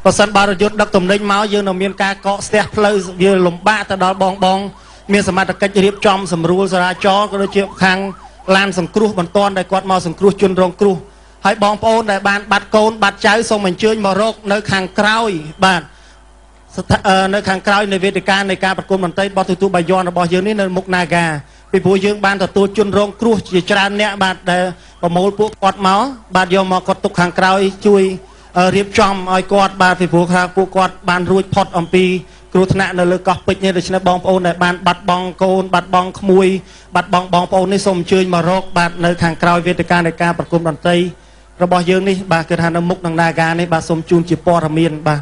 បើសិនបើរយុទ្ធដឹកទំនិញមកយើងនៅមានការកកស្ទះផ្លូវវាលំបាកទៅដល់បងមានសមត្ថកិច្ចរៀបចំសម្រួលចរាចរណ៍ក៏ដូចជាខាងឡានសង្គ្រោះបន្ទាន់ដែលគាត់មកសង្គ្រោះជនរងគ្រោះហើយបងប្អូនដែលបានបាត់កូនបាត់ចៅសូមអញ្ជើញមករកនៅខាងក្រោយបាទនៅខាងក្រោយនៃវេទិកានៃការប្រគំតន្ត្រីបទទូទូបាយ័នរបស់យើងនេះនៅមុខ Naga ពីព្រោះយើងបានទទួលជនរងគ្រោះជាច្រើនអ្នកបាទដែលប្រមូលពួកគាត់មកបាទយកមកគាត់ទុកខាងក្រោយជួយរៀបចំឲ្យគាត់បាទពីព្រោះថាពួកគាត់បានរួចផុតអំពីគ្រោះថ្នាក់នៅលើកោះពេជ្រនេះដូច្នេះបងប្អូនដែលបានបាត់បង់កូនបាត់បង់ក្មួយបាត់បង់បងប្អូននេះសូមអញ្ជើញមករកបាទនៅខាងក្រោយវេទិកានៃការប្រគំតន្ត្រីរបស់យើងនេះបាទគឺថានៅមុខនឹង Naga នេះបាទសូមជូនជាព័ត៌មានបាទ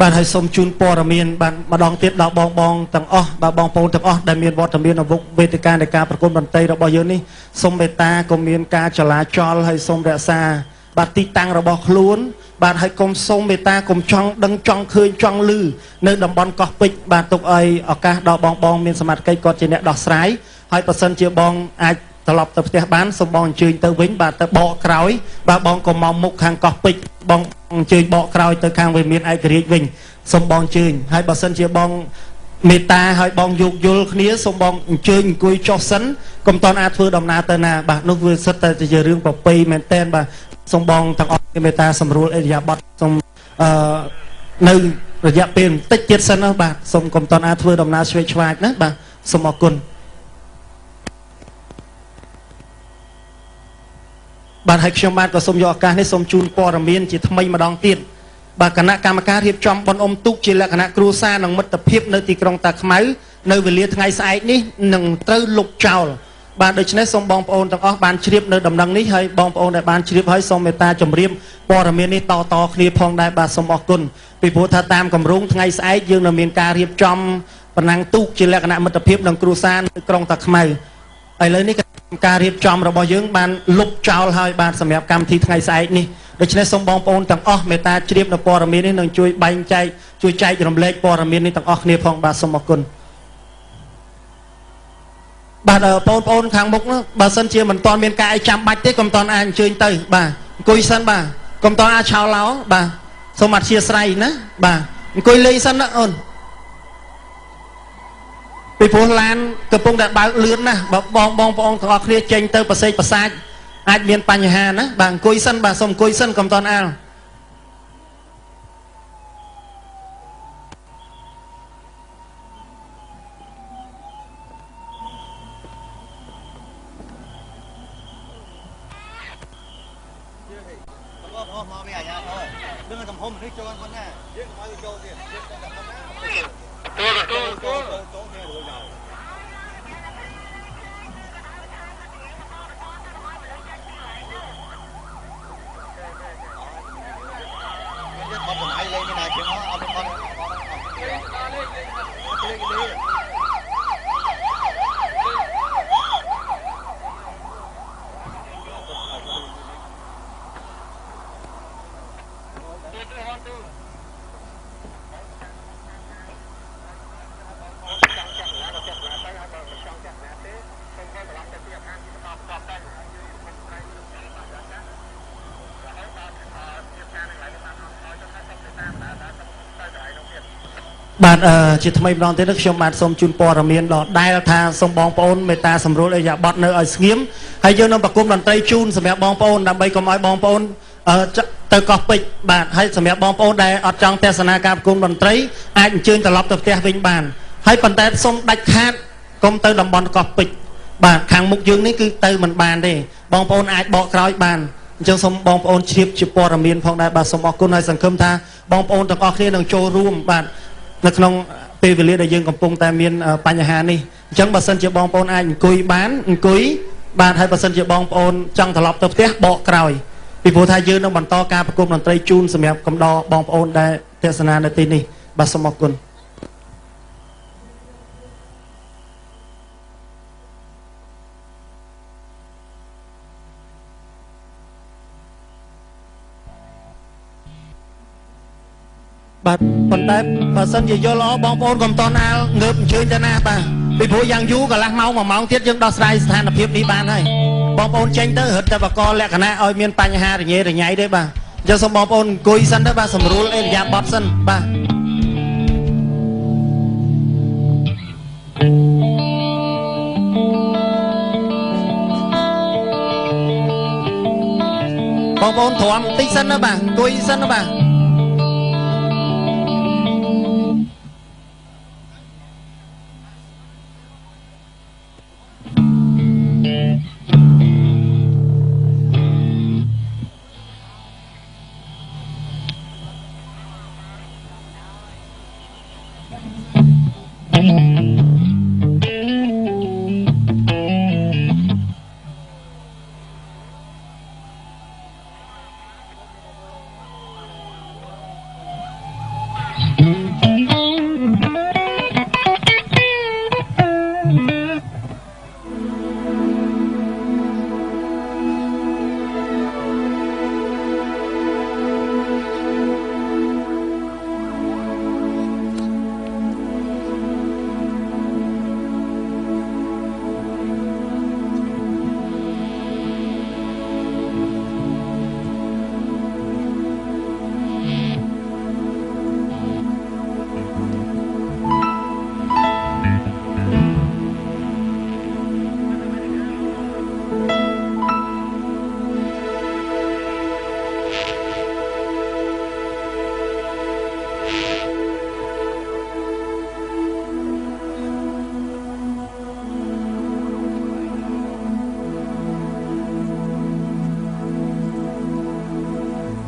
បាទហើយសូមជូនព័ត៌មានបាទម្ដងទៀតដល់បងទាំងអស់បាទបងប្អូនទាំងអស់ដែលមានវត្តមាននៅវេទិកានៃការប្រគំតន្ត្រីរបស់យើងនេះសូមមេត្តាកុំមានការចលាចលហើយសូមរក្សាបាទទីតាំងរបស់ខ្លួនបាទហើយកុំសូមមេត្តាកុំចង់ដឹងចង់ឃើញចង់ឮនៅតំបន់កោះពេជ្របាទទុកឲ្យឱកាសដល់បងមានសមត្ថកិច្ចគាត់ជាអ្នកដោះស្រាយហើយបើសិនជាបងអាចត្រឡប់ទៅផ្ទះបានសូមបងអញ្ជើញទៅវិញបាទទៅបកក្រោយបាទបងកុំមកមុខខាងកោះពេជ្របងអញ្ជើញបកក្រោយទៅខាងវិមានឯករាជ្យវិញសូមបងអញ្ជើញហើយបើសិនជាបងមេត្តាហើយបងយោគយល់គ្នាសូមបងអញ្ជើញអង្គុយចុះសិនកុំតន់អាចធ្វើដំណើរទៅណាបាទនោះវាសិតតែជារឿងប្រពៃមែនតែនបាទសូមបងទាំងអស់មេត្តាសម្រួលអេរិយាបថសូមនៅរយៈពេលបន្តិចទៀតសិនណាបាទសូមកុំតន់អាចធ្វើដំណើរឆ្វេងឆ្វាយណាបាទសូមអរគុណបាទហើយខ្ញុំបាទក៏សូមយកឱកាសនេះសូមជូនព័ត៌មានជាថ្មីម្ដងទៀតបាទគណៈកម្មការរៀបចំបុណ្យអុំទូកជាលក្ខណៈគ្រួសារនិងមិត្តភាពនៅទីក្រុងតាខ្មៅនៅវេលាថ្ងៃស្អែកនេះនឹងត្រូវលុបចោលបាទដូច្នេះសូមបងប្អូនទាំងអស់បានជ្រាបនៅដំណឹងនេះហើយបងប្អូនដែលបានជ្រាបហើយសូមមេត្តាជម្រាបព័ត៌មាននេះតគ្នាផងដែរបាទសូមអរគុណពីព្រោះថាតាមគម្រោងថ្ងៃស្អែកយើងនឹងមានការរៀបចំបណ្ណាំងទូកជាលក្ខណៈមិត្តភាពនិងគ្រួសារនៅក្រុងតាខ្មៅឥឡូវនេះការរៀបចំរបស់យើងបានលុបចោលហើយបាទសម្រាប់កម្មវិធីថ្ងៃស្អែកនេះដូច្នេះសូមបងប្អូនទាំងអស់មេត្តាជ្រាបនៅព័ត៌មាននេះនឹងជួយបែងចែកជួយចែករំលែកព័ត៌មាននេះទាំងអស់គ្នាផងបាទសូមអរគុណបាទបងប្អូនខាងមុខបើសិនជាមិនទាន់មានការអីចាំបាច់ទេកុំទាន់អាចអញ្ជើញទៅបាទអង្គុយសិនបាទកុំទាន់អាចឆោឡោបាទសូមអធិស្ឋានណាបាទអង្គុយលេងសិនណាអូនពីព្រោះឡានកំពុងតែបើកលឿនណាស់បើបងប្អូនទាំងអស់គ្នាចេញទៅប្រសេកប្រសាចអាចមានបញ្ហាណាបាទអង្គុយសិនបាទសូមអង្គុយសិនកុំតន់អាលបាទជាថ្មីម្ដងទៀតខ្ញុំបាទសូមជូនព័ត៌មានដល់ដែលថាសូមបងប្អូនមេត្តាសម្រួលអេរិយាបថនៅឲ្យស្ងៀមហើយយើងនឹងប្រគំតន្ត្រីជូនសម្រាប់បងប្អូនដើម្បីកុំឲ្យបងប្អូនទៅកោះពេជ្របាទហើយសម្រាប់បងប្អូនដែលអត់ចង់ទស្សនាការប្រគំតន្ត្រីអាចអញ្ជើញត្រឡប់ទៅផ្ទះវិញបានហើយប៉ុន្តែសូមដាច់ខាតកុំទៅតំបន់កោះពេជ្របាទខាងមុខយើងនេះគឺទៅមិនបានទេបងប្អូនអាចបកក្រោយបានអ ចឹងសូមបងប្អូនជ្រាបជាព័ត៌មានផងដែរបាទសូមអរគុណហើយសង្ឃឹមថាបងប្អូនទាំងអស់គ្នានឹងចូលរួមបាទនៅក្នុងពេលវេលាដែលយើងកំពុងតែមានបញ្ហានេះអញ្ចឹងបើសិនជាបងប្អូនអាចអង្គុយបានអង្គុយបាទហើយបើសិនជាបងប្អូនចង់ត្រឡប់ទៅផ្ទះបកក្រោយពីព្រោះថាយើងនឹងបន្តការប្រគំតន្ត្រីជូនសម្រាប់កំដរបងប្អូនដែលទេសនានៅទីនេះបាទសូមអរគុណបាទប៉ុន្តែបើសិនជាយល់ល្អបងប្អូនកុំតណាលងើបអញ្ជើញទៅណាបាទពីព្រោះយ៉ាងយូរកន្លះម៉ោង1ម៉ោងទៀតយើងដោះស្រាយស្ថានភាពនេះបានហើយបងប្អូនចេញទៅរត់តែបកលក្ខណៈឲ្យមានបញ្ហារញ៉េរញ៉ៃទេបាទអញ្ចឹងសូមបងប្អូនអង្គុយសិនទៅបាទសម្រួលអេរយាប័តសិនបាទបងប្អូនទ្រាំបន្តិចសិនណាបាទអង្គុយសិនណាបាទ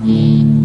Mm-hmm.